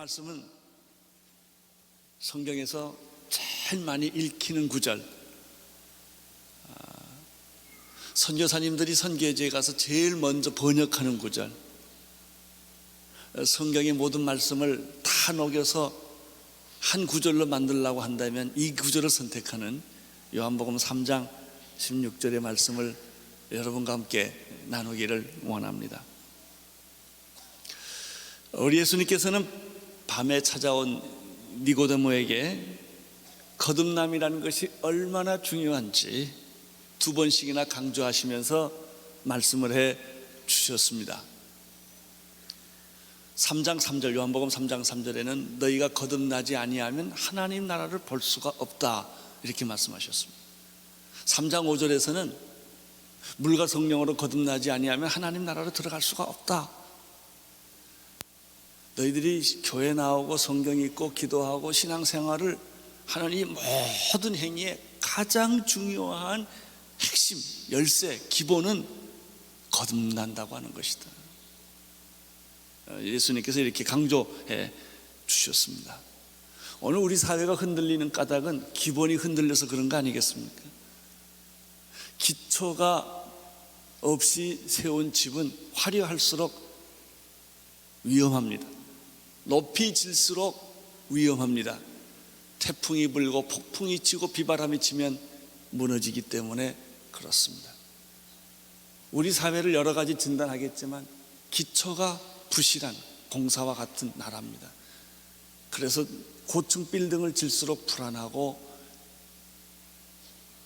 말씀은 성경에서 제일 많이 읽히는 구절, 선교사님들이 선교지에 가서 제일 먼저 번역하는 구절, 성경의 모든 말씀을 다 녹여서 한 구절로 만들려고 한다면 이 구절을 선택하는 요한복음 3장 16절의 말씀을 여러분과 함께 나누기를 원합니다. 우리 예수님께서는 밤에 찾아온 니고데모에게 거듭남이라는 것이 얼마나 중요한지 두 번씩이나 강조하시면서 말씀을 해 주셨습니다. 3장 3절, 요한복음 3장 3절에는 너희가 거듭나지 아니하면 하나님 나라를 볼 수가 없다, 이렇게 말씀하셨습니다. 3장 5절에서는 물과 성령으로 거듭나지 아니하면 하나님 나라로 들어갈 수가 없다. 너희들이 교회 나오고 성경 읽고 기도하고 신앙생활을 하는 이 모든 행위의 가장 중요한 핵심, 열쇠, 기본은 거듭난다고 하는 것이다. 예수님께서 이렇게 강조해 주셨습니다. 오늘 우리 사회가 흔들리는 까닭은 기본이 흔들려서 그런 거 아니겠습니까? 기초가 없이 세운 집은 화려할수록 위험합니다. 높이 질수록 위험합니다. 태풍이 불고 폭풍이 치고 비바람이 치면 무너지기 때문에 그렇습니다. 우리 사회를 여러 가지 진단하겠지만 기초가 부실한 공사와 같은 나라입니다. 그래서 고층 빌딩을 질수록 불안하고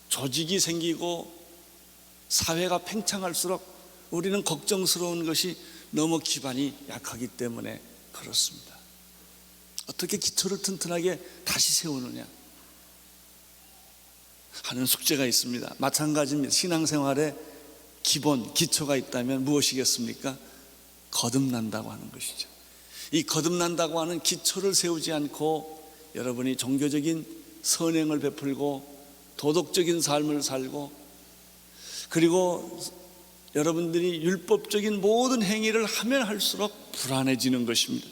조직이 생기고 사회가 팽창할수록 우리는 걱정스러운 것이 너무 기반이 약하기 때문에 그렇습니다. 어떻게 기초를 튼튼하게 다시 세우느냐 하는 숙제가 있습니다. 마찬가지입니다. 신앙생활에 기본, 기초가 있다면 무엇이겠습니까? 거듭난다고 하는 것이죠. 이 거듭난다고 하는 기초를 세우지 않고 여러분이 종교적인 선행을 베풀고 도덕적인 삶을 살고 그리고 여러분들이 율법적인 모든 행위를 하면 할수록 불안해지는 것입니다.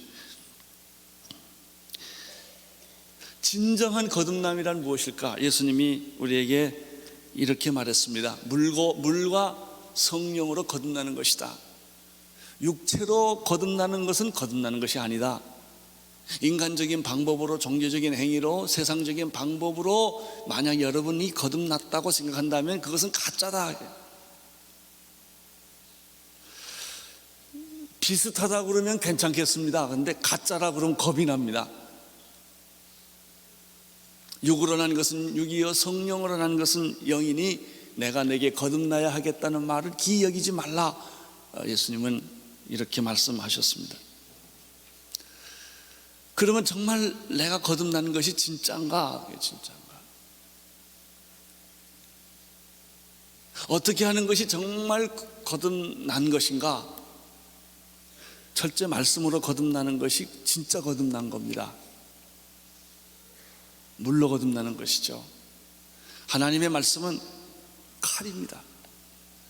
진정한 거듭남이란 무엇일까? 예수님이 우리에게 이렇게 말했습니다. 물과 성령으로 거듭나는 것이다. 육체로 거듭나는 것은 거듭나는 것이 아니다. 인간적인 방법으로, 종교적인 행위로, 세상적인 방법으로 만약 여러분이 거듭났다고 생각한다면 그것은 가짜다. 비슷하다 그러면 괜찮겠습니다. 그런데 가짜라 그러면 겁이 납니다. 육으로 난 것은 육이요 성령으로 난 것은 영이니 내가 내게 거듭나야 하겠다는 말을 기여기지 말라. 예수님은 이렇게 말씀하셨습니다. 그러면 정말 내가 거듭나는 것이 진짜인가? 진짜인가? 어떻게 하는 것이 정말 거듭난 것인가? 철저히 말씀으로 거듭나는 것이 진짜 거듭난 겁니다. 물로 거듭나는 것이죠. 하나님의 말씀은 칼입니다.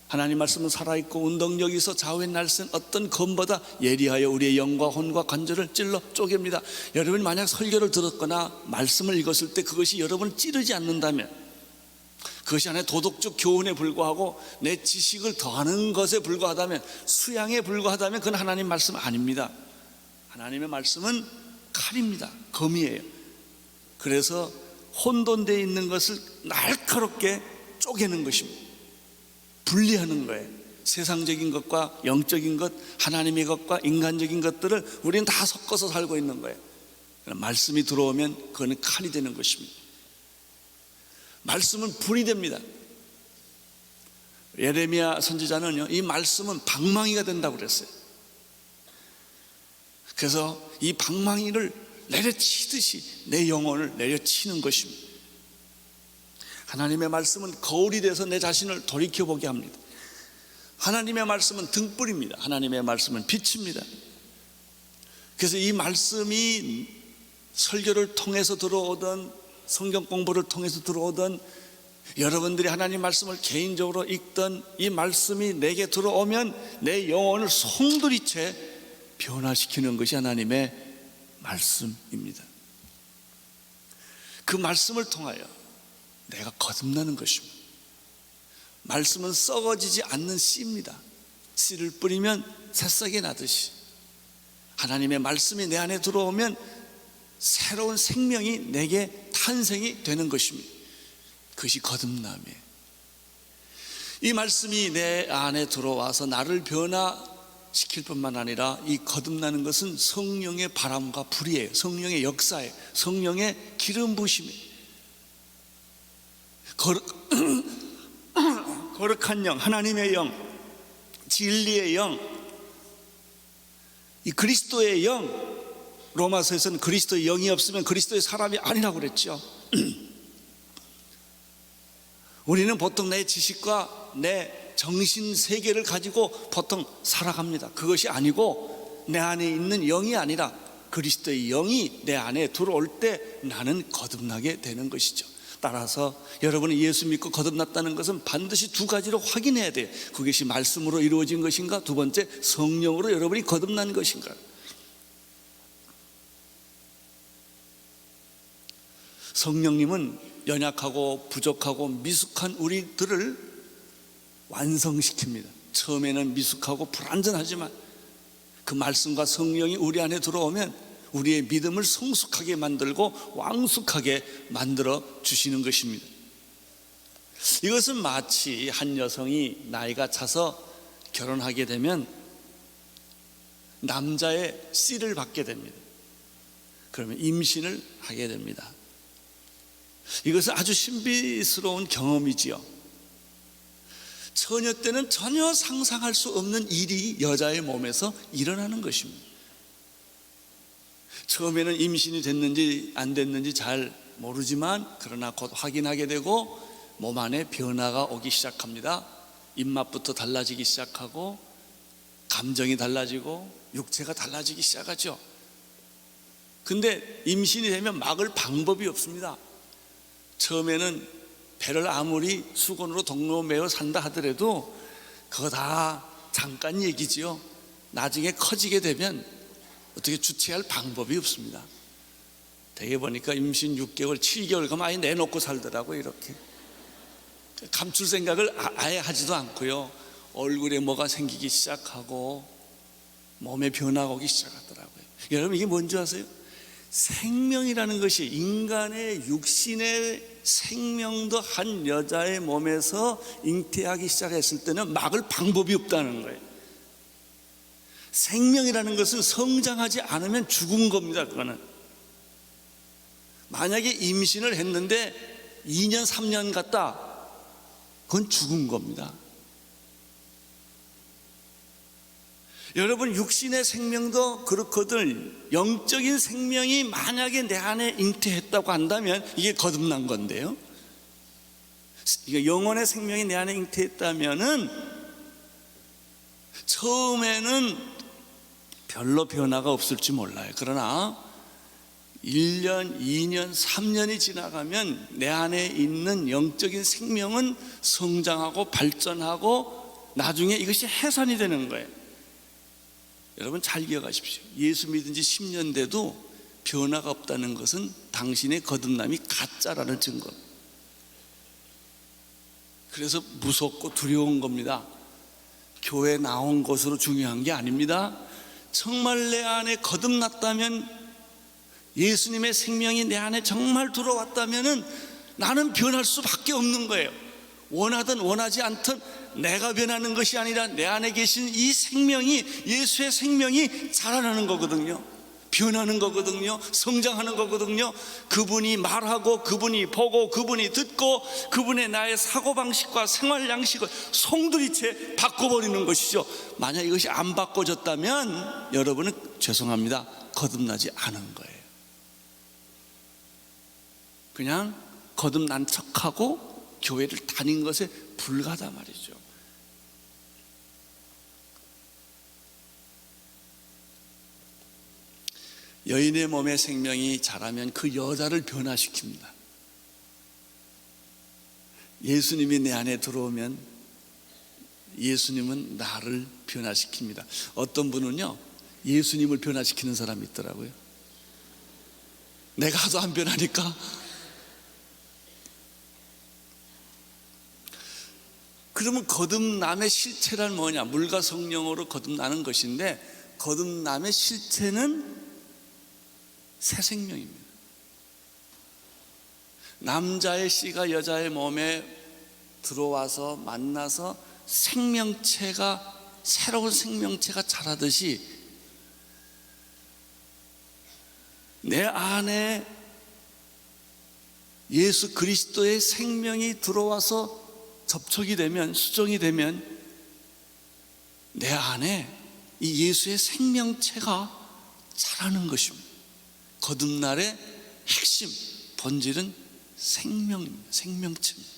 하나님 말씀은 살아있고 운동력이 있어 좌우의 날쌘 어떤 검보다 예리하여 우리의 영과 혼과 관절을 찔러 쪼갭니다. 여러분이 만약 설교를 들었거나 말씀을 읽었을 때 그것이 여러분을 찌르지 않는다면, 그것이 하나의 도덕적 교훈에 불과하고 내 지식을 더하는 것에 불과하다면, 수양에 불과하다면 그건 하나님 말씀 아닙니다. 하나님의 말씀은 칼입니다. 검이에요. 그래서 혼돈되어 있는 것을 날카롭게 쪼개는 것입니다. 분리하는 거예요. 세상적인 것과 영적인 것, 하나님의 것과 인간적인 것들을 우리는 다 섞어서 살고 있는 거예요. 말씀이 들어오면 그거는 칼이 되는 것입니다. 말씀은 불이 됩니다. 예레미야 선지자는요, 이 말씀은 방망이가 된다고 그랬어요. 그래서 이 방망이를 내려치듯이 내 영혼을 내려치는 것입니다. 하나님의 말씀은 거울이 돼서 내 자신을 돌이켜보게 합니다. 하나님의 말씀은 등불입니다. 하나님의 말씀은 빛입니다. 그래서 이 말씀이 설교를 통해서 들어오던, 성경 공부를 통해서 들어오던, 여러분들이 하나님 말씀을 개인적으로 읽던 이 말씀이 내게 들어오면 내 영혼을 송두리째 변화시키는 것이 하나님의 말씀입니다. 그 말씀을 통하여 내가 거듭나는 것입니다. 말씀은 썩어지지 않는 씨입니다. 씨를 뿌리면 새싹이 나듯이 하나님의 말씀이 내 안에 들어오면 새로운 생명이 내게 탄생이 되는 것입니다. 그것이 거듭남이에요. 이 말씀이 내 안에 들어와서 나를 변화시킬 뿐만 아니라 이 거듭나는 것은 성령의 바람과 불이에요. 성령의 역사예요. 성령의 기름 부으심이에요. 거룩한 영, 하나님의 영, 진리의 영, 이 그리스도의 영. 로마서에서는 그리스도의 영이 없으면 그리스도의 사람이 아니라고 그랬죠. 우리는 보통 내 지식과 내 정신 세계를 가지고 보통 살아갑니다. 그것이 아니고 내 안에 있는 영이 아니라 그리스도의 영이 내 안에 들어올 때 나는 거듭나게 되는 것이죠. 따라서 여러분이 예수 믿고 거듭났다는 것은 반드시 두 가지로 확인해야 돼요. 그것이 말씀으로 이루어진 것인가, 두 번째 성령으로 여러분이 거듭난 것인가. 성령님은 연약하고 부족하고 미숙한 우리들을 완성시킵니다. 처음에는 미숙하고 불완전하지만 그 말씀과 성령이 우리 안에 들어오면 우리의 믿음을 성숙하게 만들고 왕숙하게 만들어 주시는 것입니다. 이것은 마치 한 여성이 나이가 차서 결혼하게 되면 남자의 씨를 받게 됩니다. 그러면 임신을 하게 됩니다. 이것은 아주 신비스러운 경험이지요. 처녀 때는 전혀 상상할 수 없는 일이 여자의 몸에서 일어나는 것입니다. 처음에는 임신이 됐는지 안 됐는지 잘 모르지만 그러나 곧 확인하게 되고 몸 안에 변화가 오기 시작합니다. 입맛부터 달라지기 시작하고 감정이 달라지고 육체가 달라지기 시작하죠. 근데 임신이 되면 막을 방법이 없습니다. 처음에는 배를 아무리 수건으로 동로 매어 산다 하더라도 그거 다 잠깐 얘기지요. 나중에 커지게 되면 어떻게 주체할 방법이 없습니다. 되게 보니까 임신 6개월, 7개월 가면 아예 내놓고 살더라고요. 이렇게 감출 생각을 아예 하지도 않고요. 얼굴에 뭐가 생기기 시작하고 몸에 변화가 오기 시작하더라고요. 여러분 이게 뭔지 아세요? 생명이라는 것이 인간의 육신의 생명도 한 여자의 몸에서 잉태하기 시작했을 때는 막을 방법이 없다는 거예요. 생명이라는 것은 성장하지 않으면 죽은 겁니다. 그거는 만약에 임신을 했는데 2년 3년 갔다, 그건 죽은 겁니다. 여러분 육신의 생명도 그렇거든. 영적인 생명이 만약에 내 안에 잉태했다고 한다면 이게 거듭난 건데요. 영혼의 생명이 내 안에 잉태했다면은 처음에는 별로 변화가 없을지 몰라요. 그러나 1년, 2년, 3년이 지나가면 내 안에 있는 영적인 생명은 성장하고 발전하고 나중에 이것이 해산이 되는 거예요. 여러분 잘 기억하십시오. 예수 믿은 지 10년 돼도 변화가 없다는 것은 당신의 거듭남이 가짜라는 증거. 그래서 무섭고 두려운 겁니다. 교회 나온 것으로 중요한 게 아닙니다. 정말 내 안에 거듭났다면, 예수님의 생명이 내 안에 정말 들어왔다면 나는 변할 수밖에 없는 거예요. 원하든 원하지 않든 내가 변하는 것이 아니라 내 안에 계신 이 생명이, 예수의 생명이 자라나는 거거든요. 변하는 거거든요. 성장하는 거거든요. 그분이 말하고 그분이 보고 그분이 듣고 그분의 나의 사고방식과 생활 양식을 송두리째 바꿔버리는 것이죠. 만약 이것이 안 바꿔졌다면 여러분은 죄송합니다, 거듭나지 않은 거예요. 그냥 거듭난 척하고 교회를 다닌 것에 불과하다 말이죠. 여인의 몸에 생명이 자라면 그 여자를 변화시킵니다. 예수님이 내 안에 들어오면 예수님은 나를 변화시킵니다. 어떤 분은요, 예수님을 변화시키는 사람이 있더라고요. 내가 하도 안 변하니까. 그러면 거듭남의 실체란 뭐냐? 물과 성령으로 거듭나는 것인데, 거듭남의 실체는 새 생명입니다. 남자의 씨가 여자의 몸에 들어와서 만나서 생명체가, 새로운 생명체가 자라듯이 내 안에 예수 그리스도의 생명이 들어와서 접촉이 되면, 수정이 되면 내 안에 이 예수의 생명체가 자라는 것입니다. 거듭날의 핵심, 본질은 생명입니다. 생명체입니다.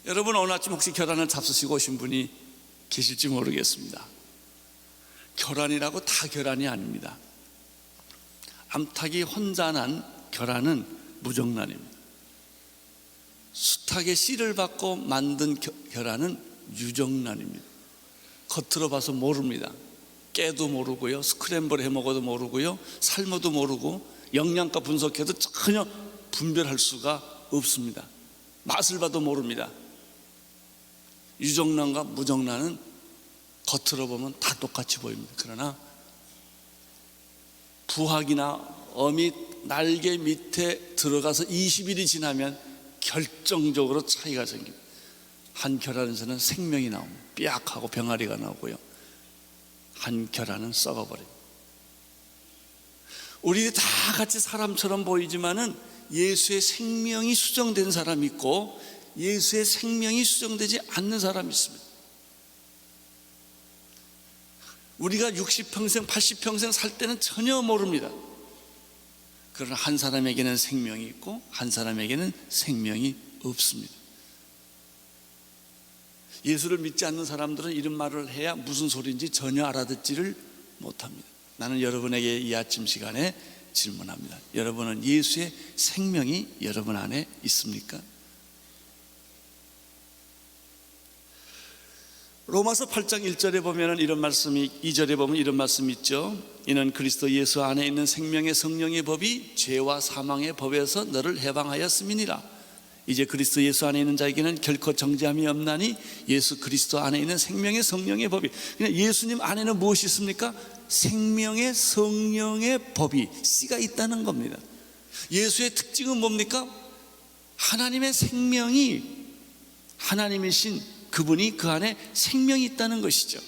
여러분, 오늘 아침 혹시 결혼을 잡수시고 오신 분이 계실지 모르겠습니다. 결혼이라고 다 결혼이 아닙니다. 암탉이 혼자 난 결혼은 무정란입니다. 수탉의 씨를 받고 만든 결혼은 유정란입니다. 겉으로 봐서 모릅니다. 깨도 모르고요, 스크램블 해 먹어도 모르고요, 삶아도 모르고, 영양가 분석해도 전혀 분별할 수가 없습니다. 맛을 봐도 모릅니다. 유정란과 무정란은 겉으로 보면 다 똑같이 보입니다. 그러나 부학이나 어미 날개 밑에 들어가서 20일이 지나면 결정적으로 차이가 생깁니다. 한 결안에서는 생명이 나옵니다. 삐약하고 병아리가 나오고요, 한 결안은 썩어버립니다. 우리 다 같이 사람처럼 보이지만은 예수의 생명이 수정된 사람이 있고 예수의 생명이 수정되지 않는 사람이 있습니다. 우리가 60평생 80평생 살 때는 전혀 모릅니다. 그러나 한 사람에게는 생명이 있고 한 사람에게는 생명이 없습니다. 예수를 믿지 않는 사람들은 이런 말을 해야 무슨 소리인지 전혀 알아듣지를 못합니다. 나는 여러분에게 이 아침 시간에 질문합니다. 여러분은 예수의 생명이 여러분 안에 있습니까? 로마서 8장 1절에 보면 이런 말씀이, 2절에 보면 이런 말씀이 있죠. 이는 그리스도 예수 안에 있는 생명의 성령의 법이 죄와 사망의 법에서 너를 해방하였음이니라. 이제 그리스도 예수 안에 있는 자에게는 결코 정죄함이 없나니 예수 그리스도 안에 있는 생명의 성령의 법이, 그냥 예수님 안에는 무엇이 있습니까? 생명의 성령의 법이, 씨가 있다는 겁니다. 예수의 특징은 뭡니까? 하나님의 생명이, 하나님이신 그분이 그 안에 생명이 있다는 것이죠.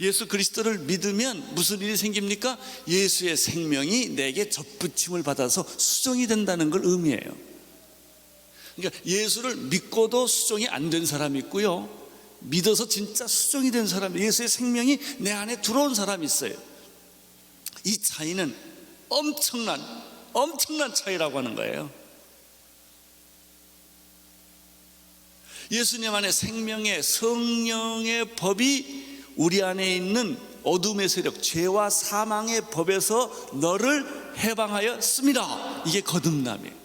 예수 그리스도를 믿으면 무슨 일이 생깁니까? 예수의 생명이 내게 접붙임을 받아서 수정이 된다는 걸 의미해요. 그러니까 예수를 믿고도 수정이 안 된 사람이 있고요, 믿어서 진짜 수정이 된 사람, 예수의 생명이 내 안에 들어온 사람이 있어요. 이 차이는 엄청난 차이라고 하는 거예요. 예수님 안에 생명의 성령의 법이 우리 안에 있는 어둠의 세력, 죄와 사망의 법에서 너를 해방하였습니다. 이게 거듭남이에요.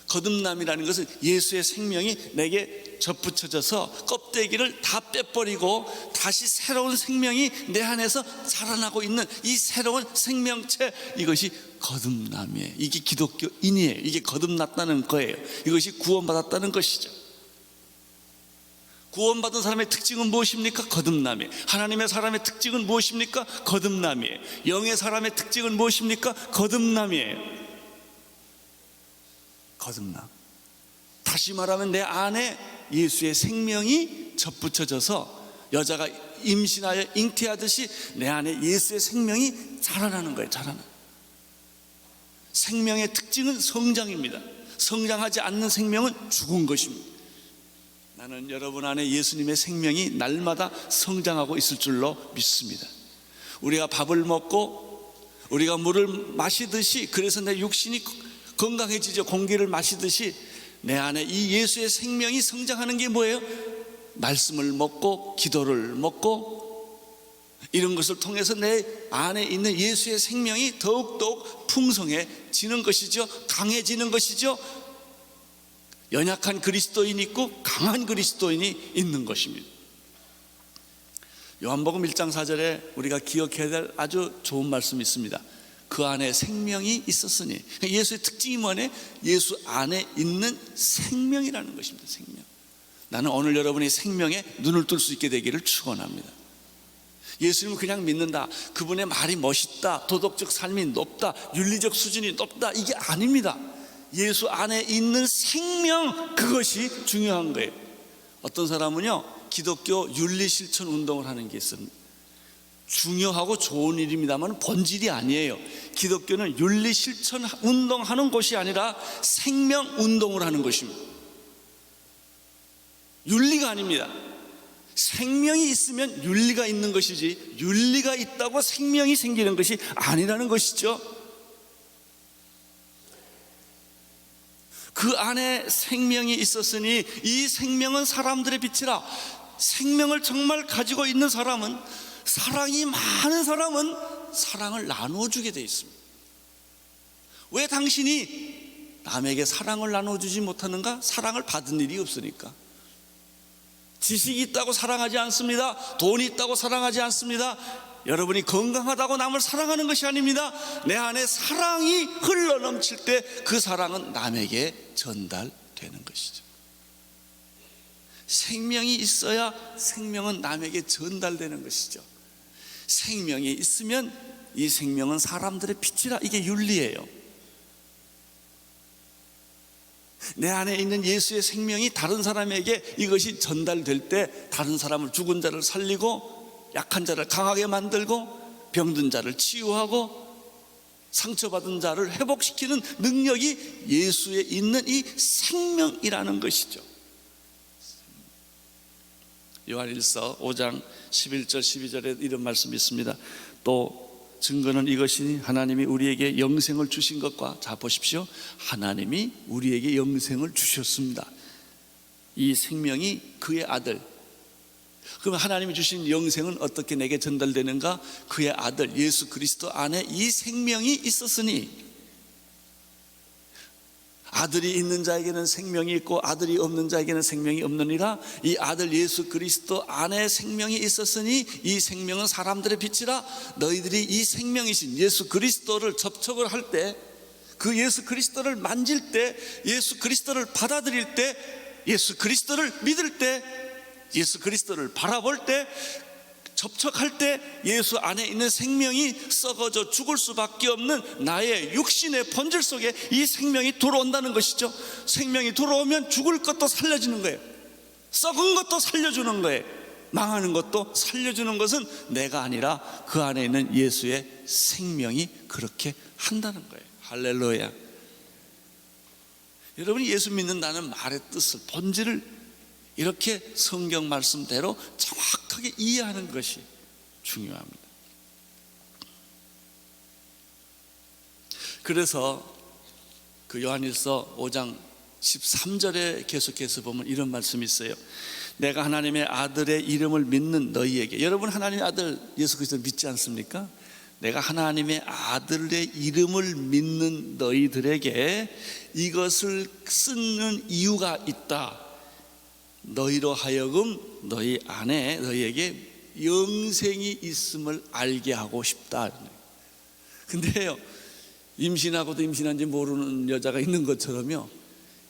거듭남이라는 것은 예수의 생명이 내게 접붙여져서 껍데기를 다 빼버리고 다시 새로운 생명이 내 안에서 자라나고 있는 이 새로운 생명체, 이것이 거듭남이에요. 이게 기독교인이에요. 이게 거듭났다는 거예요. 이것이 구원받았다는 것이죠. 구원받은 사람의 특징은 무엇입니까? 거듭남이에요. 하나님의 사람의 특징은 무엇입니까? 거듭남이에요. 영의 사람의 특징은 무엇입니까? 거듭남이에요. 거듭남. 다시 말하면 내 안에 예수의 생명이 접붙여져서 여자가 임신하여 잉태하듯이 내 안에 예수의 생명이 자라나는 거예요. 자라나. 생명의 특징은 성장입니다. 성장하지 않는 생명은 죽은 것입니다. 나는 여러분 안에 예수님의 생명이 날마다 성장하고 있을 줄로 믿습니다. 우리가 밥을 먹고 우리가 물을 마시듯이, 그래서 내 육신이 건강해지죠. 공기를 마시듯이 내 안에 이 예수의 생명이 성장하는 게 뭐예요? 말씀을 먹고 기도를 먹고 이런 것을 통해서 내 안에 있는 예수의 생명이 더욱더욱 풍성해지는 것이죠. 강해지는 것이죠. 연약한 그리스도인이 있고 강한 그리스도인이 있는 것입니다. 요한복음 1장 4절에 우리가 기억해야 될 아주 좋은 말씀이 있습니다. 그 안에 생명이 있었으니. 예수의 특징이 뭐냐? 예수 안에 있는 생명이라는 것입니다. 생명. 나는 오늘 여러분이 생명에 눈을 뜰 수 있게 되기를 축원합니다. 예수님을 그냥 믿는다, 그분의 말이 멋있다, 도덕적 삶이 높다, 윤리적 수준이 높다, 이게 아닙니다. 예수 안에 있는 생명, 그것이 중요한 거예요. 어떤 사람은요, 기독교 윤리실천 운동을 하는 게 있습니다. 중요하고 좋은 일입니다만 본질이 아니에요. 기독교는 윤리실천 운동하는 것이 아니라 생명 운동을 하는 것입니다. 윤리가 아닙니다. 생명이 있으면 윤리가 있는 것이지, 윤리가 있다고 생명이 생기는 것이 아니라는 것이죠. 그 안에 생명이 있었으니 이 생명은 사람들의 빛이라. 생명을 정말 가지고 있는 사람은, 사랑이 많은 사람은 사랑을 나누어주게 되어 있습니다. 왜 당신이 남에게 사랑을 나눠주지 못하는가? 사랑을 받은 일이 없으니까. 지식이 있다고 사랑하지 않습니다. 돈이 있다고 사랑하지 않습니다. 여러분이 건강하다고 남을 사랑하는 것이 아닙니다. 내 안에 사랑이 흘러넘칠 때 그 사랑은 남에게 전달되는 것이죠. 생명이 있어야 생명은 남에게 전달되는 것이죠. 생명이 있으면 이 생명은 사람들의 빛이라. 이게 윤리예요. 내 안에 있는 예수의 생명이 다른 사람에게 이것이 전달될 때 다른 사람을, 죽은 자를 살리고 약한 자를 강하게 만들고 병든 자를 치유하고 상처받은 자를 회복시키는 능력이 예수에 있는 이 생명이라는 것이죠. 요한일서 5장 11절 12절에 이런 말씀이 있습니다. 또 증거는 이것이니 하나님이 우리에게 영생을 주신 것과, 자 보십시오, 하나님이 우리에게 영생을 주셨습니다. 이 생명이 그의 아들. 그럼 하나님이 주신 영생은 어떻게 내게 전달되는가? 그의 아들 예수 그리스도 안에 이 생명이 있었으니. 아들이 있는 자에게는 생명이 있고 아들이 없는 자에게는 생명이 없느니라. 이 아들 예수 그리스도 안에 생명이 있었으니 이 생명은 사람들의 빛이라. 너희들이 이 생명이신 예수 그리스도를 접촉을 할 때, 그 예수 그리스도를 만질 때, 예수 그리스도를 받아들일 때, 예수 그리스도를 믿을 때, 예수 그리스도를 바라볼 때, 접촉할 때 예수 안에 있는 생명이 썩어져 죽을 수밖에 없는 나의 육신의 본질 속에 이 생명이 들어온다는 것이죠. 생명이 들어오면 죽을 것도 살려주는 거예요. 썩은 것도 살려주는 거예요. 망하는 것도 살려주는 것은 내가 아니라 그 안에 있는 예수의 생명이 그렇게 한다는 거예요. 할렐루야. 여러분이 예수 믿는다는 말의 뜻을, 본질을 이렇게 성경 말씀대로 정확하게 이해하는 것이 중요합니다. 그래서 그 요한일서 5장 13절에 계속해서 보면 이런 말씀이 있어요. 내가 하나님의 아들의 이름을 믿는 너희에게. 여러분 하나님의 아들 예수 그리스도를 믿지 않습니까? 내가 하나님의 아들의 이름을 믿는 너희들에게 이것을 쓰는 이유가 있다. 너희로 하여금 너희 안에 너희에게 영생이 있음을 알게 하고 싶다. 근데요, 임신하고도 임신한지 모르는 여자가 있는 것처럼요,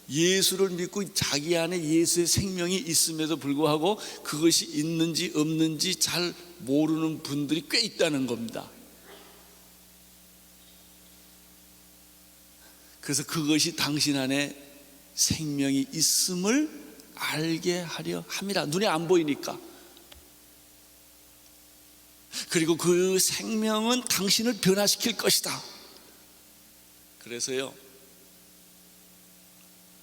예수를 믿고 자기 안에 예수의 생명이 있음에도 불구하고 그것이 있는지 없는지 잘 모르는 분들이 꽤 있다는 겁니다. 그래서 그것이 당신 안에 생명이 있음을 알게 하려 함이라. 눈에 안 보이니까. 그리고 그 생명은 당신을 변화시킬 것이다. 그래서요,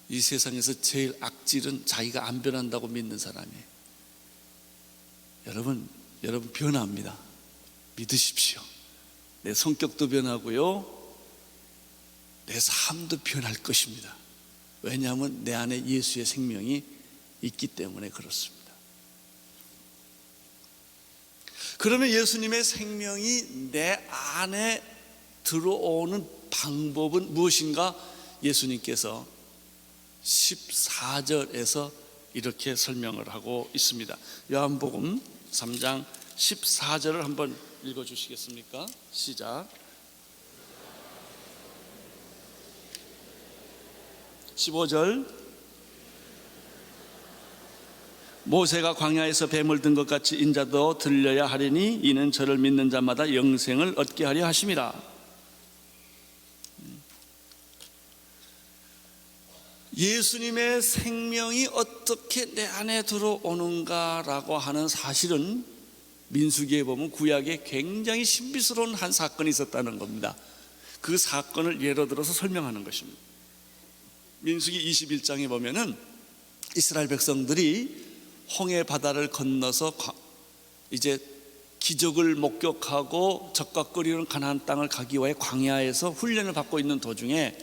이 세상에서 제일 악질은 자기가 안 변한다고 믿는 사람이에요. 여러분 변합니다. 믿으십시오. 내 성격도 변하고요, 내 삶도 변할 것입니다. 왜냐하면 내 안에 예수의 생명이 있기 때문에 그렇습니다. 그러면 예수님의 생명이 내 안에 들어오는 방법은 무엇인가? 예수님께서 14절에서 이렇게 설명을 하고 있습니다. 요한복음 3장 14절을 한번 읽어주시겠습니까? 시작. 15절 모세가 광야에서 뱀을 든 것 같이 인자도 들려야 하리니 이는 저를 믿는 자마다 영생을 얻게 하려 하심이라. 예수님의 생명이 어떻게 내 안에 들어오는가라고 하는 사실은 민수기에 보면 구약에 굉장히 신비스러운 한 사건이 있었다는 겁니다. 그 사건을 예로 들어서 설명하는 것입니다. 민수기 21장에 보면은 이스라엘 백성들이 홍해 바다를 건너서 이제 기적을 목격하고 적과 끓이는 가나안 땅을 가기 위해 광야에서 훈련을 받고 있는 도중에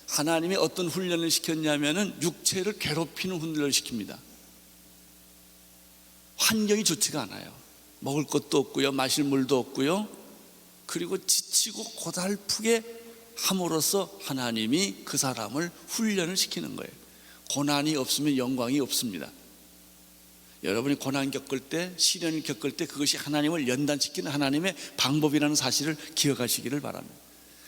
하나님이 어떤 훈련을 시켰냐면은 육체를 괴롭히는 훈련을 시킵니다. 환경이 좋지가 않아요. 먹을 것도 없고요, 마실 물도 없고요. 그리고 지치고 고달프게 함으로써 하나님이 그 사람을 훈련을 시키는 거예요. 고난이 없으면 영광이 없습니다. 여러분이 고난 겪을 때, 시련을 겪을 때 그것이 하나님을 연단시키는 하나님의 방법이라는 사실을 기억하시기를 바랍니다.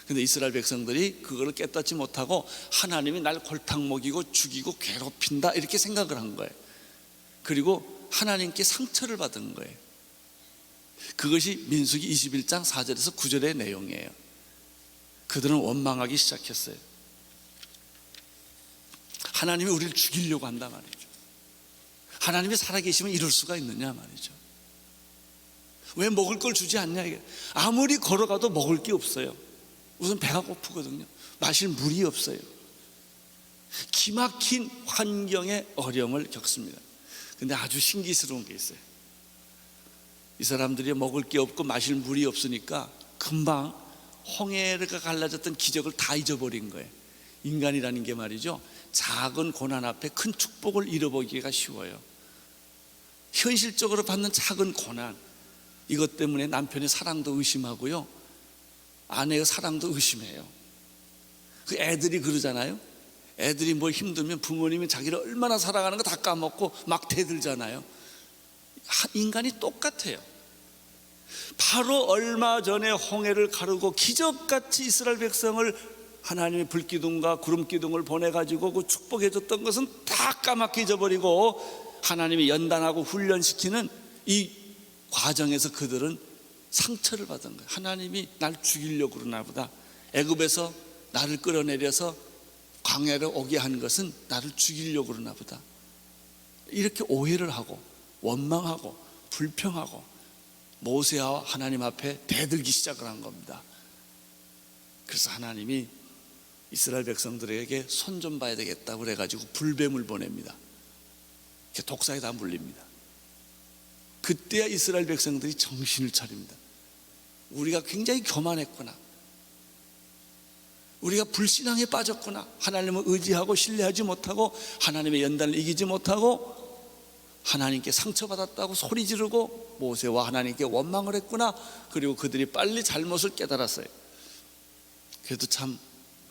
근데 이스라엘 백성들이 그거를 깨닫지 못하고 하나님이 날 골탕 먹이고 죽이고 괴롭힌다 이렇게 생각을 한 거예요. 그리고 하나님께 상처를 받은 거예요. 그것이 민수기 21장 4절에서 9절의 내용이에요. 그들은 원망하기 시작했어요. 하나님이 우리를 죽이려고 한단 말이죠. 하나님이 살아계시면 이럴 수가 있느냐 말이죠. 왜 먹을 걸 주지 않냐 이게. 아무리 걸어가도 먹을 게 없어요. 우선 배가 고프거든요. 마실 물이 없어요. 기막힌 환경의 어려움을 겪습니다. 근데 아주 신기스러운 게 있어요. 이 사람들이 먹을 게 없고 마실 물이 없으니까 금방 홍해가 갈라졌던 기적을 다 잊어버린 거예요. 인간이라는 게 말이죠, 작은 고난 앞에 큰 축복을 잃어버리기가 쉬워요. 현실적으로 받는 작은 고난, 이것 때문에 남편의 사랑도 의심하고요, 아내의 사랑도 의심해요. 그 애들이 그러잖아요. 애들이 뭘 힘들면 부모님이 자기를 얼마나 사랑하는 거 다 까먹고 막 대들잖아요. 인간이 똑같아요. 바로 얼마 전에 홍해를 가르고 기적같이 이스라엘 백성을 하나님의 불기둥과 구름기둥을 보내가지고 그 축복해줬던 것은 다 까맣게 잊어버리고 하나님이 연단하고 훈련시키는 이 과정에서 그들은 상처를 받은 거예요. 하나님이 날 죽이려고 그러나 보다. 애굽에서 나를 끌어내려서 광야로 오게 한 것은 나를 죽이려고 그러나 보다. 이렇게 오해를 하고 원망하고 불평하고 모세와 하나님 앞에 대들기 시작을 한 겁니다. 그래서 하나님이 이스라엘 백성들에게 손 좀 봐야 되겠다고 그래가지고 불뱀을 보냅니다. 독사에 다 물립니다. 그때야 이스라엘 백성들이 정신을 차립니다. 우리가 굉장히 교만했구나, 우리가 불신앙에 빠졌구나, 하나님을 의지하고 신뢰하지 못하고 하나님의 연단을 이기지 못하고 하나님께 상처받았다고 소리 지르고 모세와 하나님께 원망을 했구나. 그리고 그들이 빨리 잘못을 깨달았어요. 그래도 참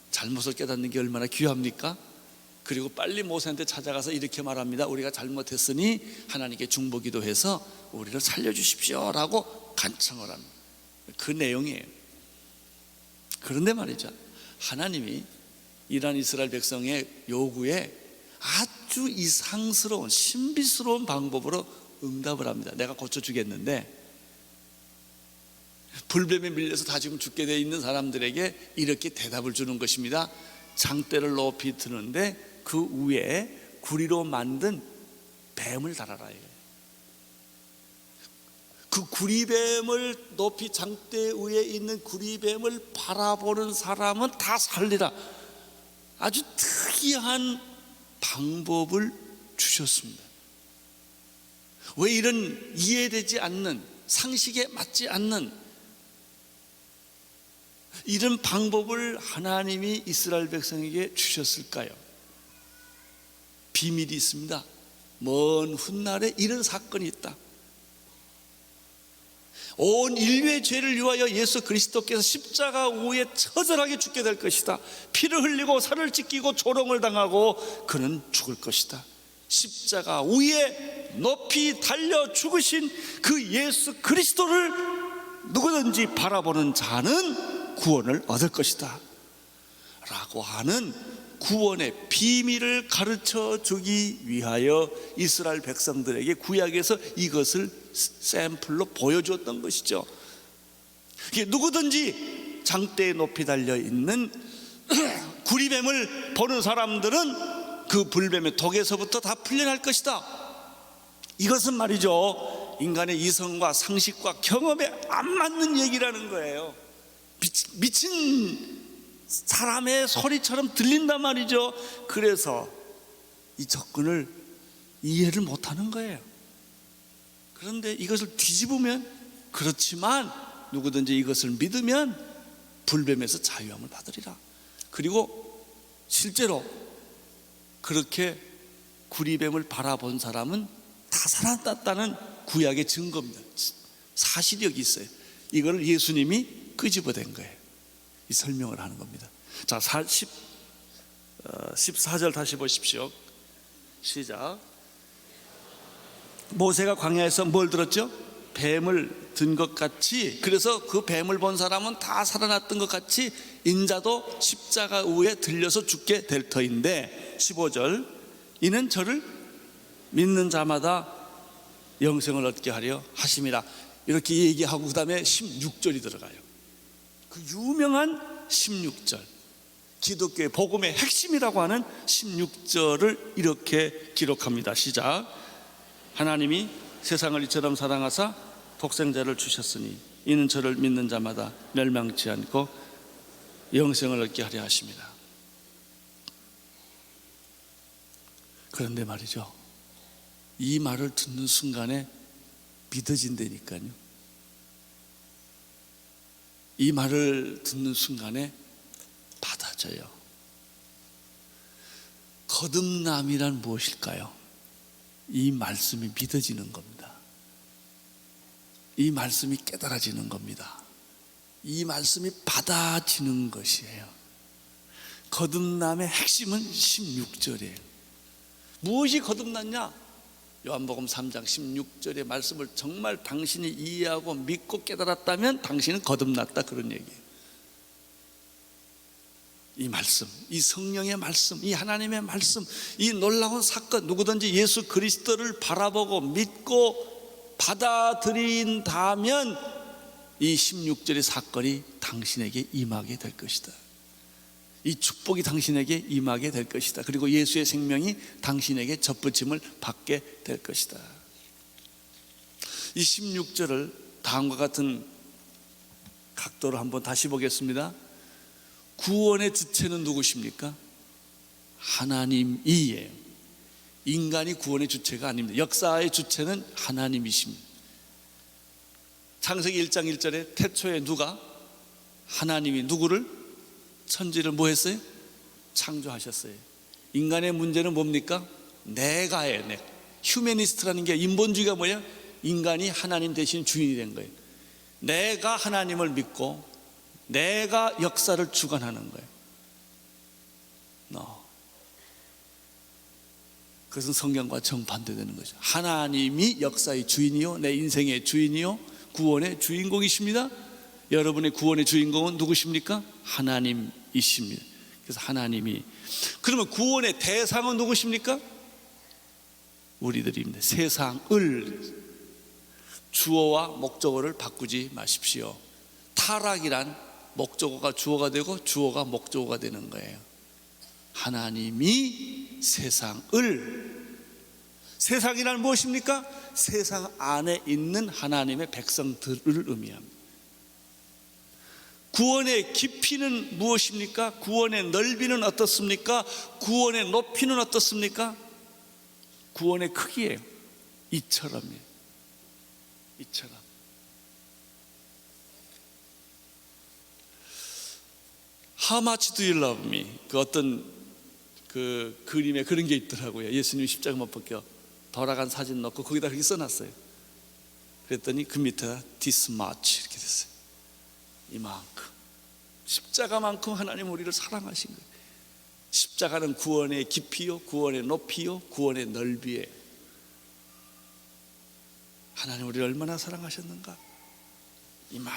잘못을 깨닫는 게 얼마나 귀합니까? 그리고 빨리 모세한테 찾아가서 이렇게 말합니다. 우리가 잘못했으니 하나님께 중보기도해서 우리를 살려주십시오 라고 간청을 합니다. 그 내용이에요. 그런데 말이죠, 하나님이 이란 이스라엘 백성의 요구에 아주 이상스러운 신비스러운 방법으로 응답을 합니다. 내가 고쳐주겠는데, 불뱀에 밀려서 다 지금 죽게 되어 있는 사람들에게 이렇게 대답을 주는 것입니다. 장대를 높이 드는데 그 위에 구리로 만든 뱀을 달아라. 그 구리뱀을 높이 장대 위에 있는 구리뱀을 바라보는 사람은 다 살리라. 아주 특이한 방법을 주셨습니다. 왜 이런 이해되지 않는, 상식에 맞지 않는 이런 방법을 하나님이 이스라엘 백성에게 주셨을까요? 비밀이 있습니다. 먼 훗날에 이런 사건이 있다. 온 인류의 죄를 위하여 예수 그리스도께서 십자가 위에 처절하게 죽게 될 것이다. 피를 흘리고 살을 찢기고 조롱을 당하고 그는 죽을 것이다. 십자가 위에 높이 달려 죽으신 그 예수 그리스도를 누구든지 바라보는 자는 구원을 얻을 것이다 라고 하는 구원의 비밀을 가르쳐 주기 위하여 이스라엘 백성들에게 구약에서 이것을 샘플로 보여주었던 것이죠. 누구든지 장대에 높이 달려 있는 구리뱀을 보는 사람들은 그 불뱀의 독에서부터 다 풀려날 것이다. 이것은 말이죠, 인간의 이성과 상식과 경험에 안 맞는 얘기라는 거예요. 미친 사람의 소리처럼 들린단 말이죠. 그래서 이 접근을 이해를 못하는 거예요. 그런데 이것을 뒤집으면, 그렇지만 누구든지 이것을 믿으면 불뱀에서 자유함을 받으리라. 그리고 실제로 그렇게 구리뱀을 바라본 사람은 다 살아났다는 구약의 증거입니다. 사실이 여기 있어요. 이걸 예수님이 끄집어낸 거예요. 이 설명을 하는 겁니다. 자, 14절 다시 보십시오. 시작. 모세가 광야에서 뭘 들었죠? 뱀을 든 것 같이, 그래서 그 뱀을 본 사람은 다 살아났던 것 같이 인자도 십자가 위에 들려서 죽게 될 터인데, 15절, 이는 저를 믿는 자마다 영생을 얻게 하려 하심이라. 이렇게 얘기하고 그 다음에 16절이 들어가요. 그 유명한 16절, 기독교의 복음의 핵심이라고 하는 16절을 이렇게 기록합니다. 시작. 하나님이 세상을 이처럼 사랑하사 독생자를 주셨으니 이는 저를 믿는 자마다 멸망치 않고 영생을 얻게 하려 하십니다. 그런데 말이죠, 이 말을 듣는 순간에 믿어진다니까요. 이 말을 듣는 순간에 받아져요. 거듭남이란 무엇일까요? 이 말씀이 믿어지는 겁니다. 이 말씀이 깨달아지는 겁니다. 이 말씀이 받아지는 것이에요. 거듭남의 핵심은 16절이에요. 무엇이 거듭났냐? 요한복음 3장 16절의 말씀을 정말 당신이 이해하고 믿고 깨달았다면 당신은 거듭났다, 그런 얘기예요. 이 말씀, 이 성령의 말씀, 이 하나님의 말씀, 이 놀라운 사건, 누구든지 예수 그리스도를 바라보고 믿고 받아들인다면 이 16절의 사건이 당신에게 임하게 될 것이다. 이 축복이 당신에게 임하게 될 것이다. 그리고 예수의 생명이 당신에게 접붙임을 받게 될 것이다. 이 16절을 다음과 같은 각도로 한번 다시 보겠습니다. 구원의 주체는 누구십니까? 하나님이에요. 인간이 구원의 주체가 아닙니다. 역사의 주체는 하나님이십니다. 창세기 1장 1절에 태초에 누가? 하나님이 누구를? 천지를 뭐 했어요? 창조하셨어요. 인간의 문제는 뭡니까? 내가예요. 내가. 휴머니스트라는 게, 인본주의가 뭐야? 인간이 하나님 대신 주인이 된 거예요. 내가 하나님을 믿고 내가 역사를 주관하는 거예요. 그것은 성경과 정반대되는 거죠. 하나님이 역사의 주인이요, 내 인생의 주인이요, 구원의 주인공이십니다. 여러분의 구원의 주인공은 누구십니까? 하나님이십니다. 그래서 하나님이, 그러면 구원의 대상은 누구십니까? 우리들입니다. 세상을, 주어와 목적어를 바꾸지 마십시오. 타락이란 목적어가 주어가 되고 주어가 목적어가 되는 거예요. 하나님이 세상을, 세상이란 무엇입니까? 세상 안에 있는 하나님의 백성들을 의미합니다. 구원의 깊이는 무엇입니까? 구원의 넓이는 어떻습니까? 구원의 높이는 어떻습니까? 구원의 크기예요. 이처럼이에요. 이처럼. How much do you love me? 그 어떤 그 그림에 그런 게 있더라고요. 예수님 십자가 못 벗겨 돌아간 사진 넣고 거기다 그렇게 써놨어요. 그랬더니 그 밑에다 this much 이렇게 됐어요. 이만큼. 십자가만큼 하나님 우리를 사랑하신 거예요. 십자가는 구원의 깊이요, 구원의 높이요, 구원의 넓이에요. 하나님 우리를 얼마나 사랑하셨는가? 이만큼.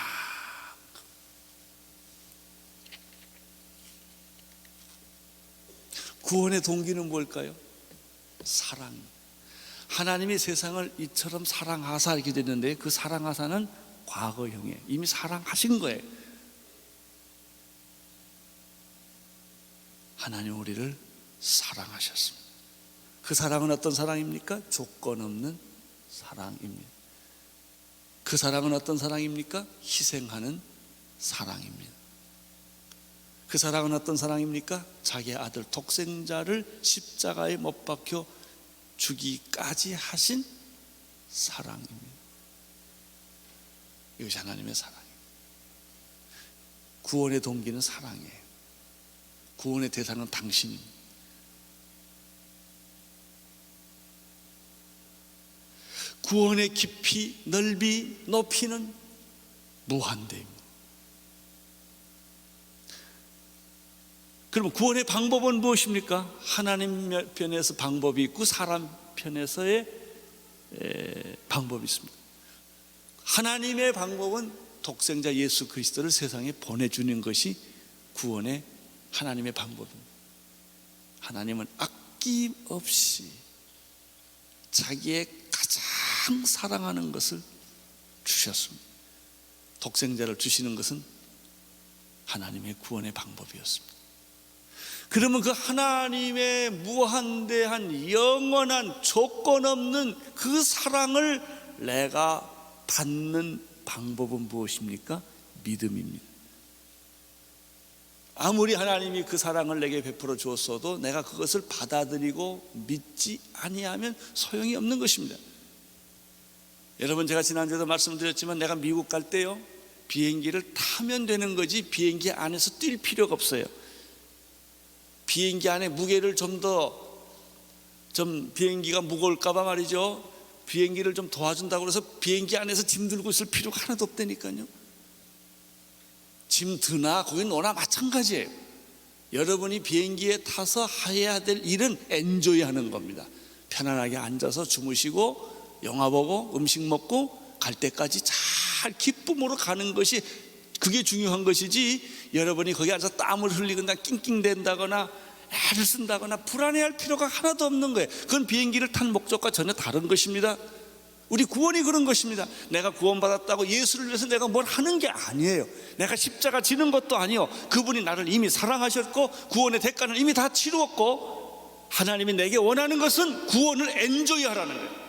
구원의 동기는 뭘까요? 사랑. 하나님이 세상을 이처럼 사랑하사 이렇게 됐는데 그 사랑하사는 과거형이에요. 이미 사랑하신 거예요. 하나님 우리를 사랑하셨습니다. 그 사랑은 어떤 사랑입니까? 조건 없는 사랑입니다. 그 사랑은 어떤 사랑입니까? 희생하는 사랑입니다. 그 사랑은 어떤 사랑입니까? 자기의 아들 독생자를 십자가에 못 박혀 죽이기까지 하신 사랑입니다. 이것이 하나님의 사랑이에요. 구원의 동기는 사랑이에요. 구원의 대상은 당신입니다. 구원의 깊이, 넓이, 높이는 무한대입니다. 그럼 구원의 방법은 무엇입니까? 하나님 편에서 방법이 있고 사람 편에서의 방법이 있습니다. 하나님의 방법은 독생자 예수 그리스도를 세상에 보내주는 것이 구원의 하나님의 방법입니다. 하나님은 아낌없이 자기의 가장 사랑하는 것을 주셨습니다. 독생자를 주시는 것은 하나님의 구원의 방법이었습니다. 그러면 그 하나님의 무한대한 영원한 조건 없는 그 사랑을 내가 받는 방법은 무엇입니까? 믿음입니다. 아무리 하나님이 그 사랑을 내게 베풀어 주었어도 내가 그것을 받아들이고 믿지 아니하면 소용이 없는 것입니다. 여러분, 제가 지난주에도 말씀드렸지만 내가 미국 갈 때요, 비행기를 타면 되는 거지 비행기 안에서 뛸 필요가 없어요. 비행기 안에 무게를 좀 비행기가 무거울까 봐 말이죠, 비행기를 좀 도와준다고 해서 비행기 안에서 짐 들고 있을 필요가 하나도 없다니까요. 짐 드나 거기 노나 마찬가지예요. 여러분이 비행기에 타서 해야 될 일은 엔조이 하는 겁니다. 편안하게 앉아서 주무시고 영화 보고 음식 먹고 갈 때까지 잘 기쁨으로 가는 것이, 그게 중요한 것이지, 여러분이 거기 앉아서 땀을 흘리거나 낑낑댄다거나 애를 쓴다거나 불안해할 필요가 하나도 없는 거예요. 그건 비행기를 탄 목적과 전혀 다른 것입니다. 우리 구원이 그런 것입니다. 내가 구원받았다고 예수를 위해서 내가 뭘 하는 게 아니에요. 내가 십자가 지는 것도 아니요, 그분이 나를 이미 사랑하셨고 구원의 대가는 이미 다 치루었고, 하나님이 내게 원하는 것은 구원을 엔조이 하라는 거예요.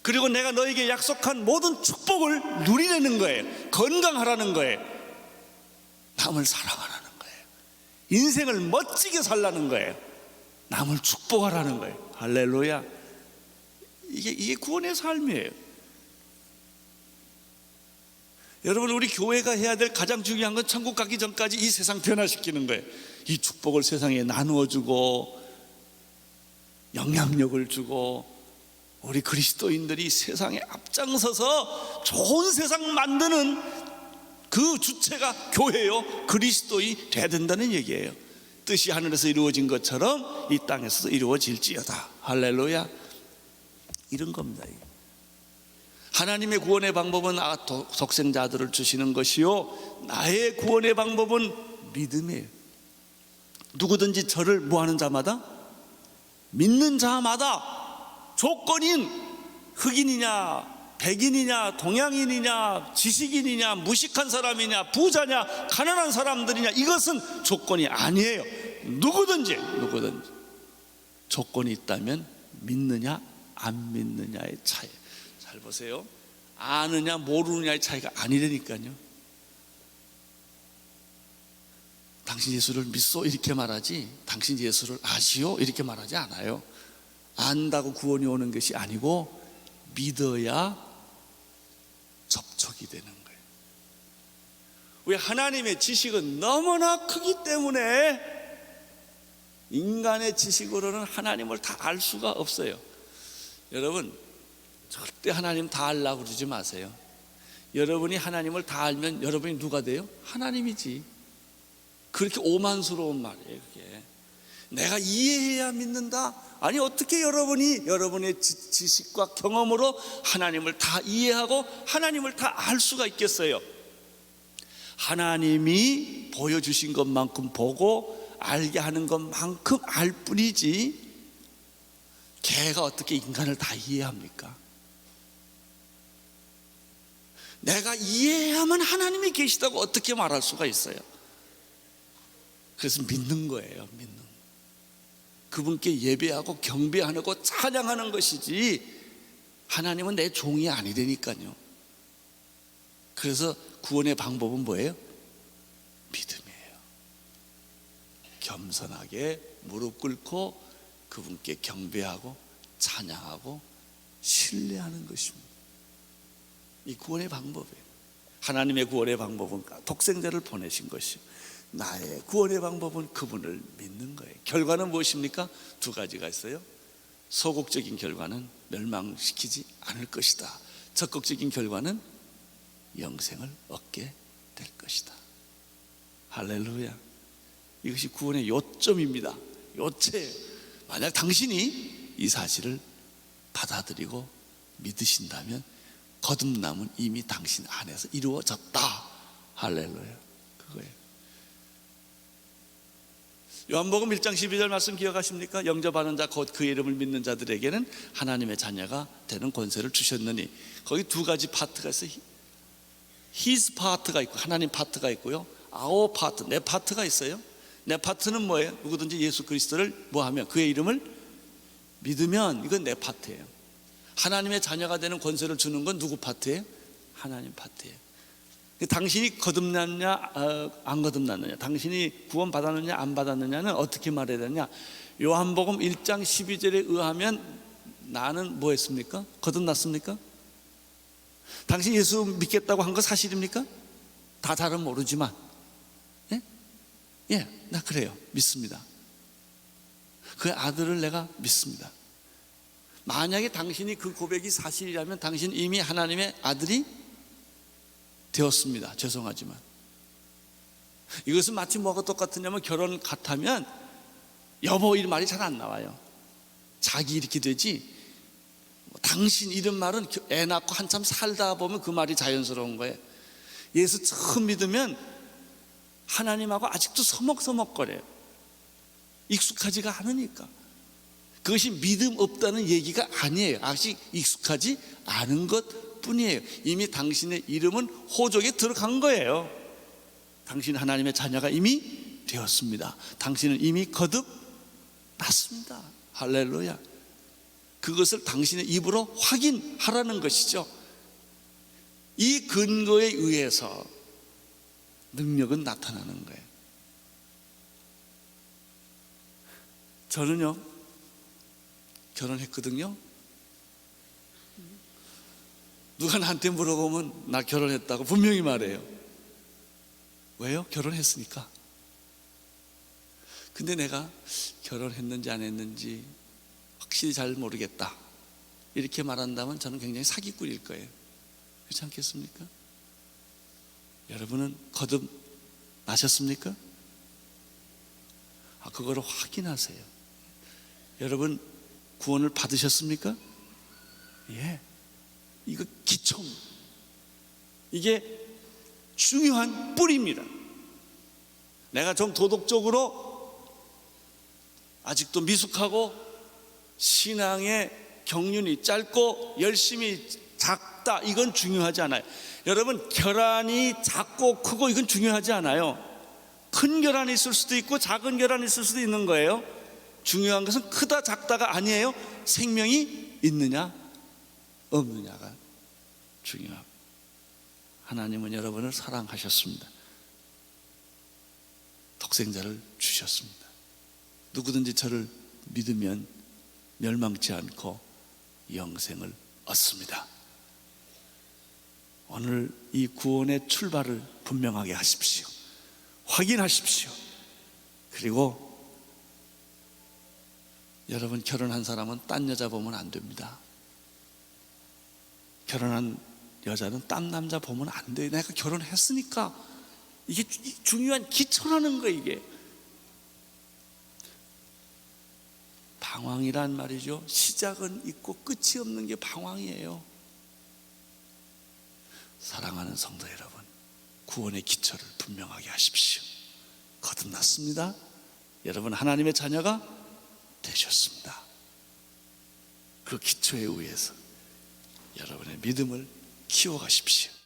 그리고 내가 너에게 약속한 모든 축복을 누리려는 거예요. 건강하라는 거예요. 남을 사랑하라는 거예요. 인생을 멋지게 살라는 거예요. 남을 축복하라는 거예요. 할렐루야. 이게 구원의 삶이에요. 여러분, 우리 교회가 해야 될 가장 중요한 건 천국 가기 전까지 이 세상 변화시키는 거예요. 이 축복을 세상에 나누어주고 영향력을 주고, 우리 그리스도인들이 세상에 앞장서서 좋은 세상 만드는 그 주체가 교회요, 그리스도이 돼야 된다는 얘기예요. 뜻이 하늘에서 이루어진 것처럼 이 땅에서도 이루어질지어다. 할렐루야. 이런 겁니다. 하나님의 구원의 방법은 독생자 아들을 주시는 것이요, 나의 구원의 방법은 믿음이에요. 누구든지 저를 뭐하는 자마다, 믿는 자마다, 조건인 흑인이냐 백인이냐 동양인이냐 지식인이냐 무식한 사람이냐 부자냐 가난한 사람들이냐, 이것은 조건이 아니에요. 누구든지 조건이 있다면 믿느냐 안 믿느냐의 차이. 잘 보세요. 아느냐 모르느냐의 차이가 아니라니까요. 당신 예수를 믿소 이렇게 말하지, 당신 예수를 아시오 이렇게 말하지 않아요. 안다고 구원이 오는 것이 아니고 믿어야 접촉이 되는 거예요. 왜? 하나님의 지식은 너무나 크기 때문에 인간의 지식으로는 하나님을 다 알 수가 없어요. 여러분, 절대 하나님 다 알라고 그러지 마세요. 여러분이 하나님을 다 알면 여러분이 누가 돼요? 하나님이지. 그렇게 오만스러운 말이에요. 그게 내가 이해해야 믿는다? 아니, 어떻게 여러분의 지식과 경험으로 하나님을 다 이해하고 하나님을 다 알 수가 있겠어요? 하나님이 보여주신 것만큼 보고 알게 하는 것만큼 알 뿐이지, 개가 어떻게 인간을 다 이해합니까? 내가 이해해야만 하나님이 계시다고 어떻게 말할 수가 있어요? 그래서 믿는 거예요. 믿는 거. 그분께 예배하고 경배하고 찬양하는 것이지, 하나님은 내 종이 아니라니까요. 그래서 구원의 방법은 뭐예요? 믿음이에요. 겸손하게 무릎 꿇고 그분께 경배하고 찬양하고 신뢰하는 것입니다. 이 구원의 방법이에요. 하나님의 구원의 방법은 독생자를 보내신 것이요, 나의 구원의 방법은 그분을 믿는 거예요. 결과는 무엇입니까? 두 가지가 있어요. 소극적인 결과는 멸망시키지 않을 것이다. 적극적인 결과는 영생을 얻게 될 것이다. 할렐루야. 이것이 구원의 요점입니다. 요체예요. 만약 당신이 이 사실을 받아들이고 믿으신다면 거듭남은 이미 당신 안에서 이루어졌다. 할렐루야. 그거예요. 요한복음 1장 12절 말씀 기억하십니까? 영접하는 자 곧 그의 이름을 믿는 자들에게는 하나님의 자녀가 되는 권세를 주셨느니, 거기 두 가지 파트가 있어요. His 파트가 있고 하나님 파트가 있고요, Our 파트, 내 파트가 있어요. 내 파트는 뭐예요? 누구든지 예수 그리스도를 뭐하면, 그의 이름을 믿으면, 이건 내 파트예요. 하나님의 자녀가 되는 권세를 주는 건 누구 파트예요? 하나님 파트예요. 당신이 거듭났냐 안 거듭났느냐, 당신이 구원 받았느냐 안 받았느냐는 어떻게 말해야 되냐? 요한복음 1장 12절에 의하면 나는 뭐 했습니까? 거듭났습니까? 당신 예수 믿겠다고 한 거 사실입니까? 다 잘은 모르지만 나 그래요. 믿습니다. 그 아들을 내가 믿습니다. 만약에 당신이 그 고백이 사실이라면 당신 이미 하나님의 아들이 되었습니다. 죄송하지만 이것은 마치 뭐가 똑같으냐면, 결혼 같으면 여보 이 말이 잘 안 나와요. 자기 이렇게 되지, 당신 이런 말은 애 낳고 한참 살다 보면 그 말이 자연스러운 거예요. 예수 처음 믿으면 하나님하고 아직도 서먹서먹거려요. 익숙하지가 않으니까. 그것이 믿음 없다는 얘기가 아니에요. 아직 익숙하지 않은 것 뿐이에요. 이미 당신의 이름은 호족에 들어간 거예요. 당신 하나님의 자녀가 이미 되었습니다. 당신은 이미 거듭났습니다. 할렐루야. 그것을 당신의 입으로 확인하라는 것이죠. 이 근거에 의해서 능력은 나타나는 거예요. 저는요, 결혼했거든요. 누가 나한테 물어보면 나 결혼했다고 분명히 말해요. 왜요? 결혼했으니까. 근데 내가 결혼했는지 안 했는지 확실히 잘 모르겠다 이렇게 말한다면 저는 굉장히 사기꾼일 거예요. 그렇지 않겠습니까? 여러분은 거듭나셨습니까? 그거를 확인하세요. 여러분 구원을 받으셨습니까? 예. 이거 기초, 이게 중요한 뿌리입니다. 내가 좀 도덕적으로 아직도 미숙하고 신앙의 경륜이 짧고 열심히 작다, 이건 중요하지 않아요. 여러분 결함이 작고 크고 이건 중요하지 않아요. 큰 결함이 있을 수도 있고 작은 결함이 있을 수도 있는 거예요. 중요한 것은 크다 작다가 아니에요. 생명이 있느냐 없느냐가 중요합니다. 하나님은 여러분을 사랑하셨습니다. 독생자를 주셨습니다. 누구든지 저를 믿으면 멸망치 않고 영생을 얻습니다. 오늘 이 구원의 출발을 분명하게 하십시오. 확인하십시오. 그리고 여러분 결혼한 사람은 딴 여자 보면 안 됩니다. 결혼한 여자는 딴 남자 보면 안 돼요. 내가 결혼했으니까. 이게 중요한 기초라는 거예요. 이게 방황이란 말이죠. 시작은 있고 끝이 없는 게 방황이에요. 사랑하는 성도 여러분, 구원의 기초를 분명하게 하십시오. 거듭났습니다. 여러분 하나님의 자녀가 되셨습니다. 그 기초에 의해서 여러분의 믿음을 키워가십시오.